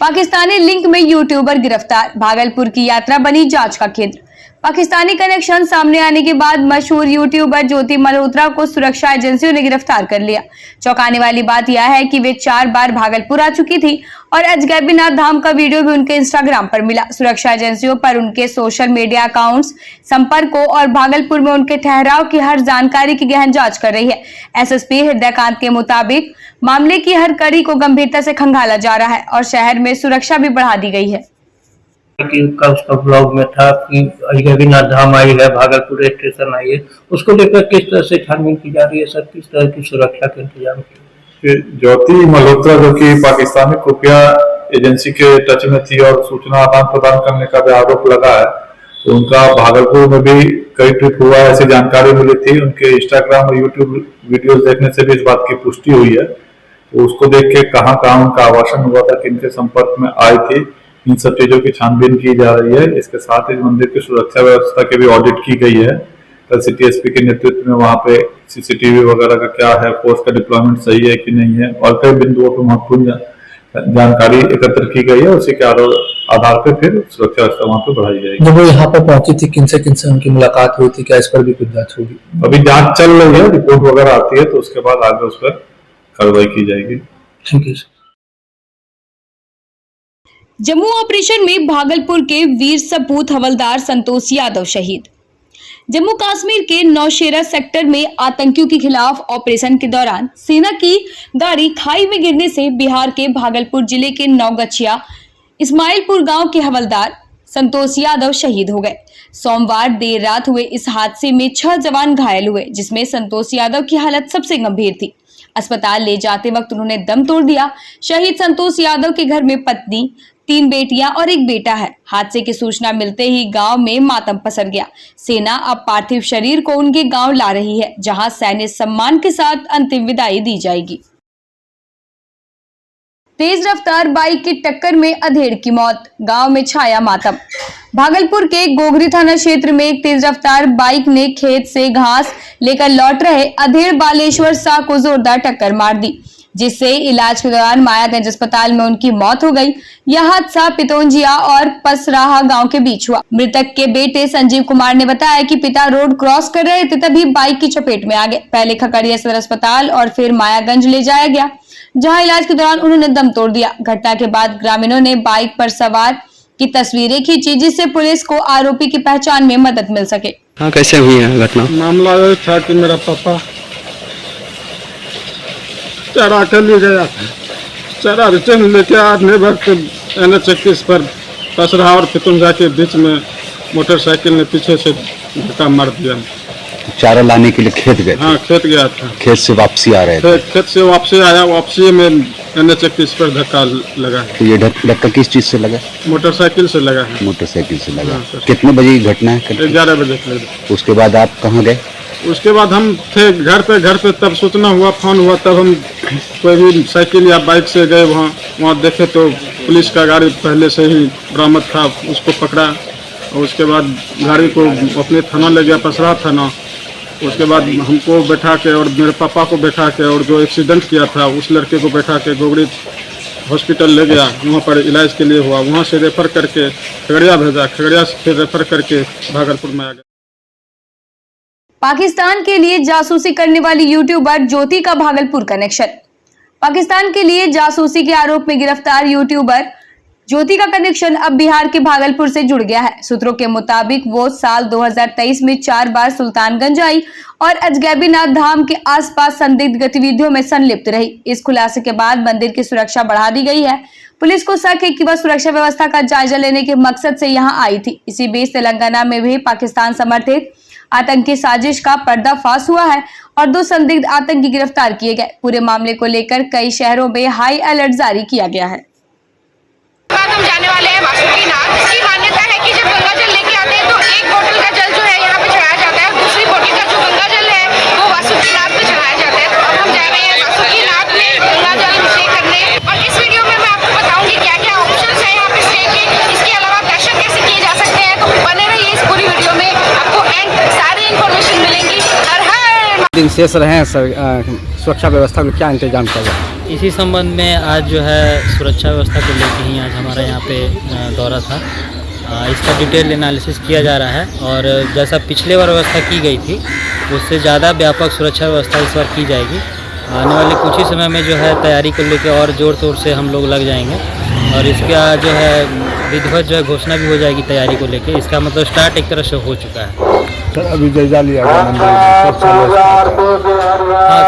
Pakistani link में YouTuber गिरफ्तार, भागलपुर की यात्रा बनी जांच का केंद्र। पाकिस्तानी कनेक्शन सामने आने के बाद मशहूर यूट्यूबर ज्योति मल्होत्रा को सुरक्षा एजेंसियों ने गिरफ्तार कर लिया। चौंकाने वाली बात यह है कि वे 4 बार भागलपुर आ चुकी थी और अजगैबीनाथ धाम का वीडियो भी उनके इंस्टाग्राम पर मिला। सुरक्षा एजेंसियों पर उनके सोशल मीडिया अकाउंट्स, संपर्कों और भागलपुर में उनके ठहराव की हर जानकारी की गहन जांच कर रही है। एसएसपी हृदयकांत के मुताबिक मामले की हर कड़ी को गंभीरता से खंगाला जा रहा है और शहर में सुरक्षा भी बढ़ा दी गई है। का उसका ब्लॉग में था कि अजगैबीनाथ धाम आई है, भागलपुर स्टेशन आई है, उसको लेकर किस तरह से छानबीन की जा रही है सर, किस तरह की सुरक्षा के इंतजाम किए? ज्योति मल्होत्रा जो कि पाकिस्तानी खुफिया एजेंसी के टच में थी और सूचना आदान प्रदान करने का भी आरोप लगा है, तो उनका भागलपुर में भी कई ट्रिप हुआ ऐसी जानकारी मिली थी। उनके इंस्टाग्राम और यूट्यूब वीडियोस देखने से भी इस बात की पुष्टि हुई है। तो उसको देख के कहाँ कहाँ उनका आवासन हुआ था, किनके संपर्क में आई थी, इन सब चीजों की छानबीन की जा रही है। इसके साथ ही मंदिर की सुरक्षा व्यवस्था की भी ऑडिट की गई है। कल सिटी एसपी के नेतृत्व में वहाँ पे सीसीटीवी वगैरह का क्या है, फोर्स का डिप्लॉयमेंट सही है कि नहीं है, और कई बिंदुओं पर महत्वपूर्ण जानकारी एकत्र की गई है। उसी के आधार पर फिर सुरक्षा व्यवस्था वहाँ पे बढ़ाई जाएगी। जब वो यहाँ पर पहुंची थी, किनसे उनकी मुलाकात हुई थी, क्या इस पर भी कुछ जांच होगी? अभी जांच चल रही है, रिपोर्ट वगैरह आती है तो उसके बाद आगे उस पर कार्रवाई की जाएगी। Thank you sir. Jammu operation में भागलपुर के वीर सपूत हवलदार संतोष यादव शहीद। जम्मू कश्मीर के नौशेरा सेक्टर में आतंकियों के खिलाफ ऑपरेशन के दौरान सेना की गाड़ी खाई में गिरने से बिहार के भागलपुर जिले के नौगछिया इस्माइलपुर गांव के हवलदार संतोष यादव शहीद हो गए। सोमवार देर रात हुए इस हादसे में 6 जवान घायल हुए, जिसमें संतोष यादव की हालत सबसे गंभीर थी। अस्पताल ले जाते वक्त उन्होंने दम तोड़ दिया। शहीद संतोष यादव के घर में पत्नी, 3 बेटियां और 1 बेटा है। हादसे की सूचना मिलते ही गांव में मातम पसर गया। सेना अब पार्थिव शरीर को उनके गांव ला रही है, जहां सैन्य सम्मान के साथ अंतिम विदाई दी जाएगी। तेज रफ्तार बाइक की टक्कर में अधेड़ की मौत, गांव में छाया मातम। भागलपुर के गोगरी थाना क्षेत्र में एक तेज रफ्तार बाइक ने खेत से घास लेकर लौट रहे अधेड़ बालेश्वर शाह को जोरदार टक्कर मार दी, जिससे इलाज के दौरान मायागंज अस्पताल में उनकी मौत हो गई। यह हादसा पितौंजिया और पसराहा गांव के बीच हुआ। मृतक के बेटे संजीव कुमार ने बताया कि पिता रोड क्रॉस कर रहे थे, तभी बाइक की चपेट में आ गए। पहले खगड़िया सदर अस्पताल और फिर मायागंज ले जाया गया, जहां इलाज के दौरान उन्होंने दम तोड़ दिया। घटना के बाद ग्रामीणों ने बाइक पर सवार की तस्वीरें खींची, जिससे पुलिस को आरोपी की पहचान में मदद मिल सके। हाँ, कैसे हुई है घटना? मामला ये था कि मेरा पापा चारा के लिए गया था, चारा रिटर्न लेके आने वक्त NH-21 पर पसराहा और पितुंजा के बीच में मोटरसाइकिल ने पीछे से धक्का मार दिया। चारा लाने के लिए खेत गए? हाँ, खेत गया था। खेत से वापसी आ रहे थे? खेत से वापसी आया, वापसी में NH-21 पर धक्का लगा। तो ये धक्का किस चीज से लगा? मोटरसाइकिल से लगा है। मोटरसाइकिल से लगा। हाँ, कितने बजे की घटना है? 11 बजे के लगा। उसके बाद आप कहाँ गए? उसके बाद हम थे घर पे तब सूचना हुआ, फोन हुआ, तब हम कोई भी साइकिल या बाइक से गए वहाँ देखे तो पुलिस का गाड़ी पहले से ही बरामद था, उसको पकड़ा और उसके बाद गाड़ी को अपने थाना ले गया, पसराहा थाना। उसके बाद हमको बैठा के और मेरे पापा को बैठा के और जो एक्सीडेंट किया था उस लड़के को बैठा के गोगरी हॉस्पिटल ले गया, वहाँ पर इलाज के लिए हुआ। वहाँ से रेफर करके खगड़िया भेजा, खगड़िया से फिर रेफर करके भागलपुर में आ गया। पाकिस्तान के लिए जासूसी करने वाली यूट्यूबर ज्योति का भागलपुर कनेक्शन। पाकिस्तान के लिए जासूसी के आरोप में गिरफ्तार यूट्यूबर ज्योति का कनेक्शन अब बिहार के भागलपुर से जुड़ गया है। सूत्रों के मुताबिक वो साल 2023 में 4 बार सुल्तानगंज आई और अजगैबीनाथ धाम के आसपास संदिग्ध गतिविधियों में संलिप्त रही। इस खुलासे के बाद मंदिर की सुरक्षा बढ़ा दी गई है। पुलिस को शक है कि वह सुरक्षा व्यवस्था का जायजा लेने के मकसद से यहाँ आई थी। इसी बीच तेलंगाना में भी पाकिस्तान समर्थित आतंकी साजिश का पर्दाफाश हुआ है और 2 संदिग्ध आतंकी गिरफ्तार किए गए। पूरे मामले को लेकर कई शहरों में हाई अलर्ट जारी किया गया है। हम जाने वाले हैं वासुकीनाथ। इसकी मान्यता है कि जब गंगा जल लेके आते हैं तो एक बोतल का जल जो है यहाँ पे चढ़ाया जाता है और दूसरी बोतल का जो गंगा जल है वो वासुकीनाथ पे चढ़ाया जाता है। तो अब हम जा रहे हैं वासुकीनाथ में गंगा जल अभिषेक करने और इस वीडियो में मैं आपको बताऊंगी क्या क्या ऑप्शंस है यहाँ पे स्टे के, इसके अलावा दर्शन कैसे किए जा सकते हैं। तो बने रहिए इस पूरी वीडियो में, आपको सारी इन्फॉर्मेशन मिलेंगी। दिन शेष रहे हैं सर, सुरक्षा व्यवस्था में क्या इंतजाम किया जाए? इसी संबंध में आज जो है सुरक्षा व्यवस्था को लेकर ही आज हमारा यहाँ पे दौरा था। इसका डिटेल एनालिसिस किया जा रहा है और जैसा पिछले बार व्यवस्था की गई थी उससे ज़्यादा व्यापक सुरक्षा व्यवस्था इस बार की जाएगी। आने वाले कुछ ही समय में जो है तैयारी को लेकर और ज़ोर तोर से हम लोग लग जाएंगे और इसका जो है विधिवत जो है घोषणा भी हो जाएगी तैयारी को लेकर। इसका मतलब स्टार्ट एक तरह से हो चुका है। सर अभी जायजा लिया गया हाँ,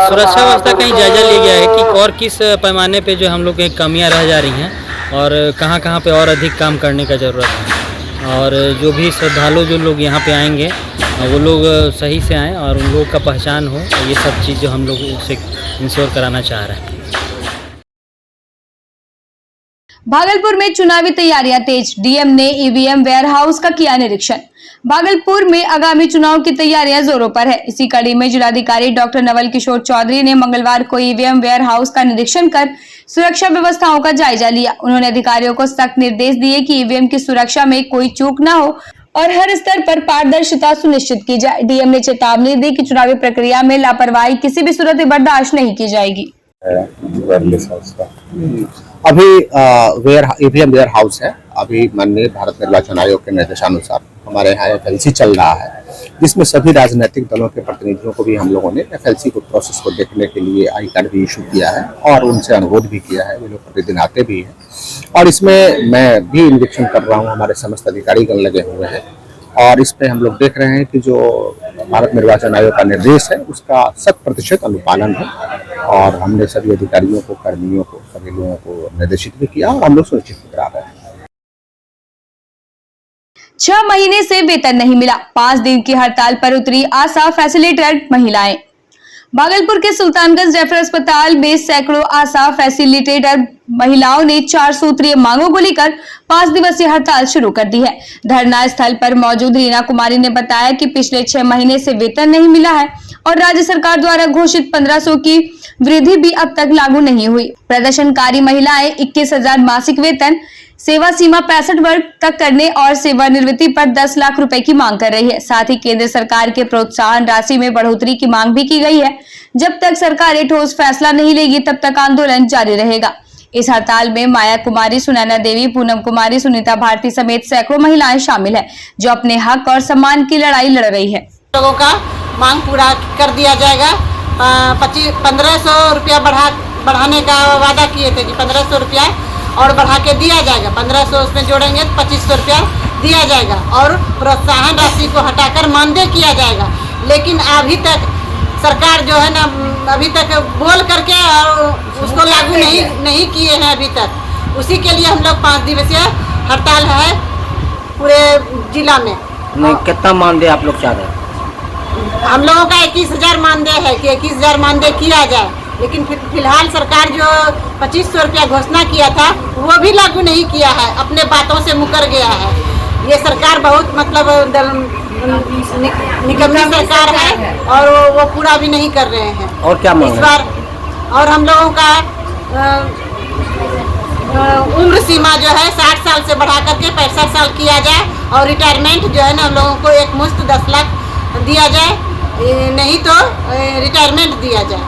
सुरक्षा व्यवस्था का ही जायजा लिया गया है कि और किस पैमाने पे जो हम लोग की कमियां रह जा रही हैं और कहां कहां पे और अधिक काम करने का ज़रूरत है और जो भी श्रद्धालु जो लोग यहां पे आएंगे वो लोग सही से आएँ और उन लोगों का पहचान हो। ये सब चीज़ जो हम लोग उसे इंश्योर कराना चाह रहे हैं। भागलपुर में चुनावी तैयारियां तेज, डीएम ने ईवीएम वेयरहाउस का किया निरीक्षण। भागलपुर में आगामी चुनाव की तैयारियां जोरों पर है। इसी कड़ी में जिलाधिकारी डॉक्टर नवल किशोर चौधरी ने मंगलवार को ईवीएम वेयरहाउस का निरीक्षण कर सुरक्षा व्यवस्थाओं का जायजा लिया। उन्होंने अधिकारियों को सख्त निर्देश दिए कि ईवीएम की सुरक्षा में कोई चूक न हो और हर स्तर पर पारदर्शिता सुनिश्चित की जाए। डीएम ने चेतावनी दी कि चुनावी प्रक्रिया में लापरवाही किसी भी सूरत में बर्दाश्त नहीं की जाएगी। अभी ईवीएम वेयर हाउस है। अभी माननीय भारत निर्वाचन आयोग के निर्देशानुसार हमारे यहाँ FLC चल रहा है, जिसमें सभी राजनीतिक दलों के प्रतिनिधियों को भी हम लोगों ने FLC को प्रोसेस को देखने के लिए आई कार्ड भी इशू किया है और उनसे अनुरोध भी किया है। वे लोग प्रतिदिन आते भी हैं और इसमें मैं भी निरीक्षण कर रहा हूँ। हमारे समस्त अधिकारीगण लगे हुए हैं और इस पे हम लोग देख रहे हैं कि जो भारत निर्वाचन आयोग का निर्देश है उसका 100% अनुपालन है और हमने सभी अधिकारियों को, कर्मियों को, सभी लोगों को निर्देशित भी किया और हम लोग सुनिश्चित करा रहे हैं। 6 महीने से वेतन नहीं मिला, 5 दिन की हड़ताल पर उतरी आशा फैसिलिटेटर महिलाएं। भागलपुर के सुल्तानगंज रेफरल अस्पताल में सैकड़ों आशा फैसिलिटेटर महिलाओं ने 4 सूत्रीय मांगों को लेकर 5 दिवसीय हड़ताल शुरू कर दी है। धरना स्थल पर मौजूद रीना कुमारी ने बताया कि पिछले 6 महीने से वेतन नहीं मिला है और राज्य सरकार द्वारा घोषित 1500 की वृद्धि भी अब तक लागू नहीं हुई। प्रदर्शनकारी महिलाएं 21,000 मासिक वेतन, सेवा सीमा 65 वर्ग तक करने और सेवानिवृत्ति पर 10 लाख रुपए की मांग कर रही है। साथ ही केंद्र सरकार के प्रोत्साहन राशि में बढ़ोतरी की मांग भी की गई है। जब तक सरकार ठोस फैसला नहीं लेगी तब तक आंदोलन जारी रहेगा। इस हड़ताल में माया कुमारी, सुनैना देवी, पूनम कुमारी, सुनीता भारती समेत सैकड़ों महिलाएं शामिल है जो अपने हक और सम्मान की लड़ाई लड़ रही है। लोगों का मांग पूरा कर दिया जाएगा। 1500 रुपया बढ़ाने का वादा किए थे कि 1500 रुपया और बढ़ा के दिया जाएगा। 1500 उसमें जोड़ेंगे तो 2500 रुपया दिया जाएगा और प्रोत्साहन राशि को हटाकर मानदेय किया जाएगा। लेकिन अभी तक सरकार जो है ना अभी तक बोल करके और उसको लागू नहीं किए हैं अभी तक। उसी के लिए हम लोग 5 दिवसीय हड़ताल है पूरे जिला में। नहीं, कितना मानदेय आप लोग चाह रहे हैं? हम लोगों का 21,000 मानदेय है कि 21,000 मानदेय किया जाए, लेकिन फिलहाल सरकार जो 2500 रुपया घोषणा किया था वो भी लागू नहीं किया है, अपने बातों से मुकर गया है। ये सरकार बहुत मतलब निकम्मी सरकार है और वो पूरा भी नहीं कर रहे हैं। और क्या मांग इस बार और हम लोगों का उम्र सीमा जो है 60 साल से बढ़ा करके 65 साल किया जाए और रिटायरमेंट जो है ना हम लोगों को एक मुश्त 10 लाख दिया जाए, नहीं तो रिटायरमेंट दिया जाए,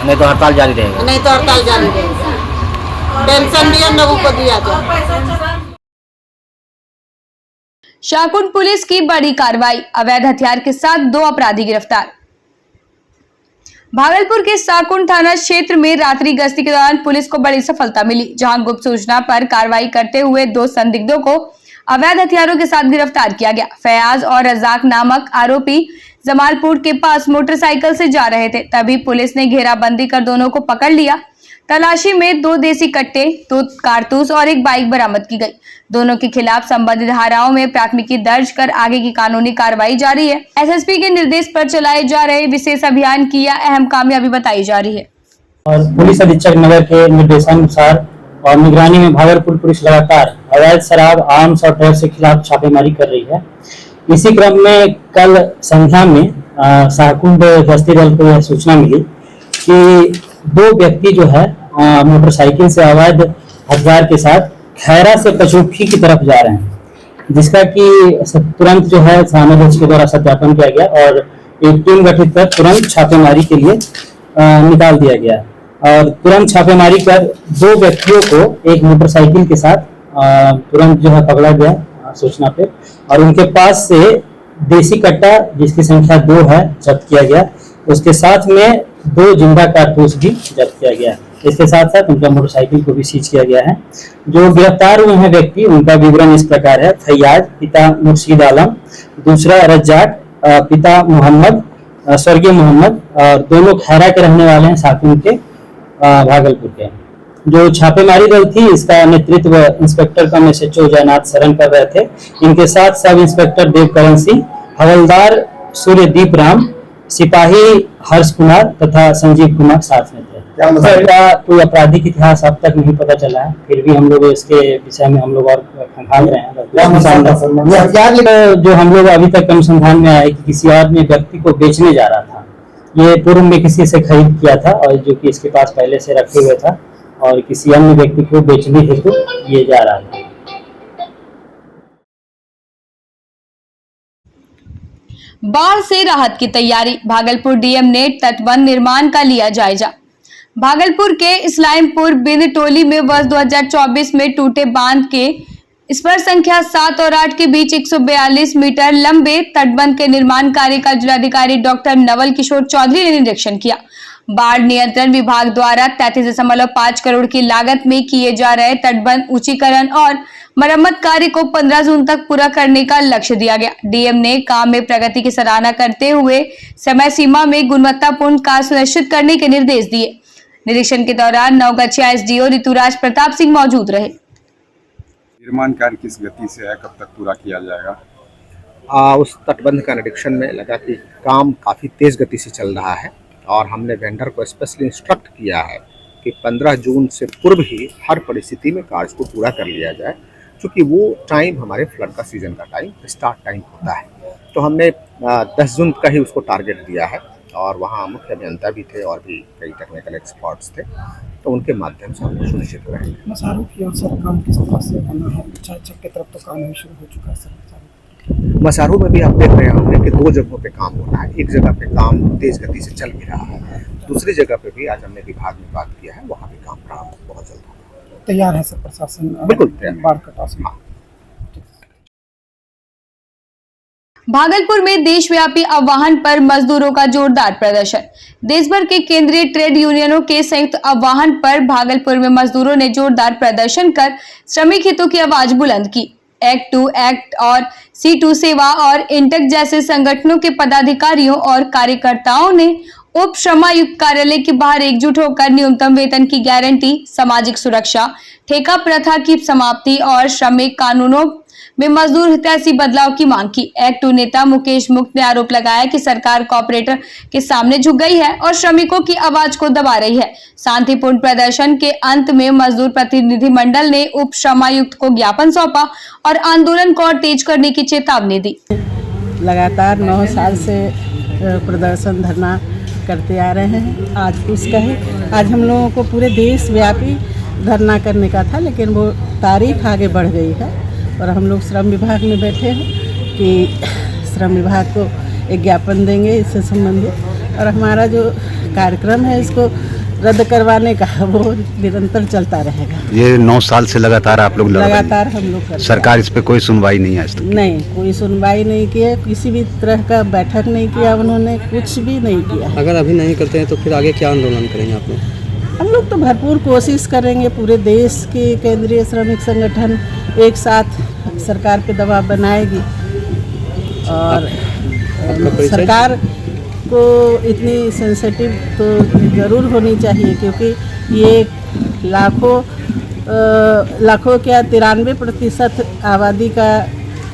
नहीं तो हड़ताल जारी रहेगा। नहीं तो हड़ताल जारी रहेगा। पेंशन भी हम लोगों को दिया जाए। शाहकुंड पुलिस की बड़ी कार्रवाई, अवैध हथियार के साथ 2 अपराधी गिरफ्तार। भागलपुर के शाहकुंड थाना क्षेत्र में रात्रि गश्ती के दौरान पुलिस को बड़ी सफलता मिली, जहां गुप्त सूचना पर कार्रवाई करते हुए 2 संदिग्धों को अवैध हथियारों के साथ गिरफ्तार किया गया। फयाज और रजाक नामक आरोपी जमालपुर के पास मोटरसाइकिल से जा रहे थे, तभी पुलिस ने घेराबंदी कर दोनों को पकड़ लिया। तलाशी में 2 देसी कट्टे, 2 कारतूस और 1 बाइक बरामद की गई। दोनों के खिलाफ संबंधित धाराओं में प्राथमिकी दर्ज कर आगे की कानूनी कार्रवाई जारी है। एसएसपी के निर्देश पर चलाए जा रहे विशेष अभियान की यह अहम कामयाबी बताई जा रही है। और पुलिस अधीक्षक नगर के निर्देशानुसार और निगरानी में भागलपुर पुलिस लगातार अवैध शराब, आर्म्स और ड्रग्स के खिलाफ छापेमारी कर रही है। इसी क्रम में कल संध्या में शाहकुंड गश्ती दल को यह सूचना मिली कि 2 व्यक्ति जो है मोटरसाइकिल से अवैध हथियार के साथ खैरा से पचौखी की तरफ जा रहे हैं, जिसका कि तुरंत जो है थाना के द्वारा सत्यापन किया गया और एक टीम गठित कर तुरंत छापेमारी के लिए निकाल दिया गया। और तुरंत छापेमारी कर 2 व्यक्तियों को एक मोटरसाइकिल के साथ तुरंत जो है पकड़ा गया सूचना पे, और उनके पास से देसी कट्टा जिसकी संख्या 2 है जब्त किया गया। उसके साथ में 2 जिंदा कारतूस भी जब्त किया गया। इसके साथ साथ उनका मोटरसाइकिल को भी सीज किया गया है। जो गिरफ्तार हुए हैं व्यक्ति, उनका विवरण इस प्रकार है। फैयाज पिता मुर्शीद आलम, दूसरा रज्जाक पिता मोहम्मद स्वर्गीय मोहम्मद, और दोनों खैरा के रहने वाले हैं, साकुन के भागलपुर के। जो छापेमारी दल थी इसका नेतृत्व इंस्पेक्टर कम SHO जयनाथ शरण कर रहे थे। इनके साथ सब इंस्पेक्टर देवकरण सिंह, हवलदार सूर्यदीप राम, सिपाही हर्ष कुमार तथा संजीव कुमार साथ में थे। क्या कोई आपराधिक इतिहास अब तक नहीं पता चला है, फिर भी हम लोग इसके विषय में हम लोग और खंगाल रहे हैं। जो हम लोग अभी तक अनुसंधान में आया कि किसी और ने व्यक्ति को बेचने जा रहा था। ये पूर्व में किसी से खरीद किया था और जो कि इसके पास पहले से रखे हुए था, और किसी अन्य व्यक्ति को बेचने हेतु ये जा रहा था। बाढ़ से राहत की तैयारी, भागलपुर डीएम ने तटबंध निर्माण का लिया जायजा। भागलपुर के इस्लामपुर बिंद टोली में वर्ष 2024 में टूटे बांध के स्पर संख्या 7 और 8 के बीच 142 मीटर लंबे तटबंध के निर्माण कार्य का जिलाधिकारी डॉक्टर नवल किशोर चौधरी ने निरीक्षण किया। बाढ़ नियंत्रण विभाग द्वारा 33.5 करोड़ की लागत में किए जा रहे तटबंध ऊंचीकरण और मरम्मत कार्य को 15 जून तक पूरा करने का लक्ष्य दिया गया। डीएम ने काम में प्रगति की सराहना करते हुए समय सीमा में गुणवत्तापूर्ण कार्य सुनिश्चित करने के निर्देश दिए। निरीक्षण के दौरान नवगछिया SDO ऋतुराज प्रताप सिंह मौजूद रहे। निर्माण कार्य किस गति से है, कब तक पूरा किया जाएगा? उस तटबंध का निरीक्षण में लगा कि काम काफ़ी तेज़ गति से चल रहा है, और हमने वेंडर को स्पेशली इंस्ट्रक्ट किया है कि 15 जून से पूर्व ही हर परिस्थिति में कार्य को पूरा कर लिया जाए, क्योंकि वो टाइम हमारे फ्लड का सीजन का टाइम स्टार्ट टाइम होता है। तो हमने 10 जून का ही उसको टारगेट दिया है, और वहाँ मुख्य अभियंता भी थे और भी कई टेक्निकल एक्सपर्ट्स थे, तो उनके माध्यम से हम सुनिश्चित करेंगे। मसारू की और सर काम किस तरह से बना है? छाछक की तरफ तो काम शुरू हो चुका है सर। मसारू में भी आप देख रहे होंगे कि 2 जगहों पे काम हो रहा है। एक जगह पे काम तेज गति से चल भी रहा है, दूसरी जगह पे भी आज हमने विभाग में बात किया है, वहाँ भी काम प्रारंभ बहुत जल्द होगा। तैयार है सर प्रशासन? बिल्कुल तैयार। बाढ़ कटाव भागलपुर में देशव्यापी आह्वान पर मजदूरों का जोरदार प्रदर्शन। देश भर के केंद्रीय ट्रेड यूनियनों के संयुक्त आह्वान पर भागलपुर में मजदूरों ने जोरदार प्रदर्शन कर श्रमिक हितों की आवाज बुलंद की। एक्ट 2 एक्ट और C2 सेवा और इंटक जैसे संगठनों के पदाधिकारियों और कार्यकर्ताओं ने उप श्रमायुक्त कार्यालय के बाहर एकजुट होकर न्यूनतम वेतन की गारंटी, सामाजिक सुरक्षा, ठेका प्रथा की समाप्ति और श्रमिक कानूनों में मजदूर हितैषी बदलाव की मांग की। एक्ट 2 नेता मुकेश मुक्त ने आरोप लगाया कि सरकार कॉर्पोरेटर के सामने झुक गई है और श्रमिकों की आवाज को दबा रही है। शांतिपूर्ण प्रदर्शन के अंत में मजदूर प्रतिनिधिमंडल ने उप श्रमायुक्त को ज्ञापन सौंपा और आंदोलन को और तेज करने की चेतावनी दी। लगातार 9 साल से प्रदर्शन धरना करते आ रहे हैं। आज उसका है, आज हम लोगों को पूरे देश व्यापी धरना करने का था, लेकिन वो तारीख आगे बढ़ गई है और हम लोग श्रम विभाग में बैठे हैं कि श्रम विभाग को एक ज्ञापन देंगे इससे संबंधित, और हमारा जो कार्यक्रम है इसको रद्द करवाने का वो निरंतर चलता रहेगा। ये 9 साल से लगातार आप लोग लगातार हम लोग सरकार इस पे कोई सुनवाई नहीं है आज तक? नहीं, कोई सुनवाई नहीं की है, किसी भी तरह का बैठक नहीं किया उन्होंने, कुछ भी नहीं किया। अगर अभी नहीं करते हैं तो फिर आगे क्या आंदोलन करेंगे आप लोग? हम लोग तो भरपूर कोशिश करेंगे, पूरे देश के केंद्रीय श्रमिक संगठन एक साथ सरकार पे दबाव बनाएगी और सरकार को इतनी सेंसिटिव तो ज़रूर होनी चाहिए, क्योंकि ये लाखों क्या 93% आबादी का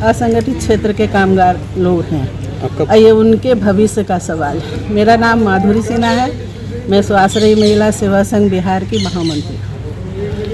असंगठित क्षेत्र के कामगार लोग हैं। ये उनके भविष्य का सवाल है। मेरा नाम माधुरी सिन्हा है, मैं स्वाश्रयी महिला सेवा संघ बिहार की महामंत्री हूँ।